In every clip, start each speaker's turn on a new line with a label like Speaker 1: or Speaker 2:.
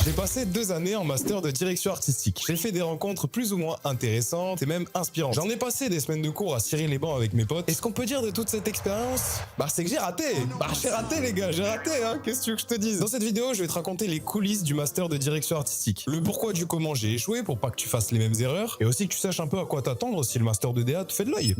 Speaker 1: J'ai passé 2 années en master de direction artistique. J'ai fait des rencontres plus ou moins intéressantes et même inspirantes. J'en ai passé des semaines de cours à cirer les bancs avec mes potes. Et ce qu'on peut dire de toute cette expérience, c'est que j'ai raté. J'ai raté les gars, j'ai raté hein. Qu'est-ce que tu veux que je te dise? Dans cette vidéo, je vais te raconter les coulisses du master de direction artistique. Le pourquoi du comment j'ai échoué pour pas que tu fasses les mêmes erreurs. Et aussi que tu saches un peu à quoi t'attendre si le master de DA te fait de l'œil.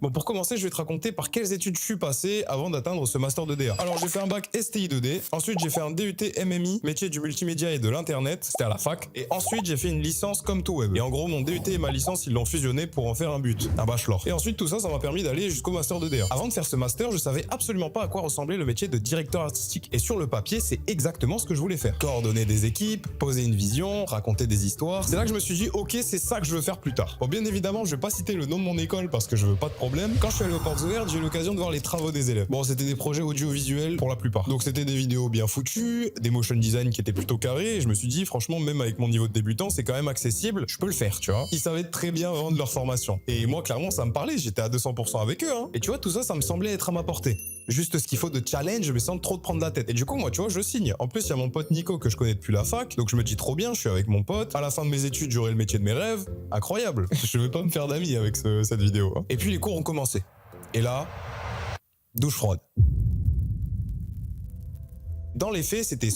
Speaker 1: Bon, pour commencer, je vais te raconter par quelles études je suis passé avant d'atteindre ce master de DA. Alors, j'ai fait un bac STI 2D. Ensuite, j'ai fait un DUT MMI, métier du multimédia et de l'internet. C'était à la fac. Et ensuite, j'ai fait une licence Com2Web. Et en gros, mon DUT et ma licence, ils l'ont fusionné pour en faire un but, un bachelor. Et ensuite, tout ça, ça m'a permis d'aller jusqu'au master de DA. Avant de faire ce master, je savais absolument pas à quoi ressemblait le métier de directeur artistique. Et sur le papier, c'est exactement ce que je voulais faire. Coordonner des équipes, poser une vision, raconter des histoires. C'est là que je me suis dit, ok, c'est ça que je veux faire plus tard. Bon, bien évidemment, je vais pas citer le nom de mon école parce que je veux pas de problème. Quand je suis allé au Portes Ouvertes, j'ai eu l'occasion de voir les travaux des élèves. Bon, c'était des projets audiovisuels pour la plupart. Donc c'était des vidéos bien foutues, des motion design qui étaient plutôt carrés, et je me suis dit, franchement, même avec mon niveau de débutant, c'est quand même accessible, je peux le faire, tu vois. Ils savaient très bien vendre leur formation. Et moi, clairement, ça me parlait, j'étais à 200% avec eux, hein. Et tu vois, tout ça, ça me semblait être à ma portée. Juste ce qu'il faut de challenge, mais sans trop te prendre la tête. Et du coup, moi, tu vois, je signe. En plus, il y a mon pote Nico que je connais depuis la fac, donc je me dis trop bien, je suis avec mon pote. À la fin de mes études, j'aurai le métier de mes rêves. Incroyable. Je vais pas me faire d'amis avec cette vidéo, hein. Et puis les cours ont commencé. Et là, douche froide. Dans les faits, c'était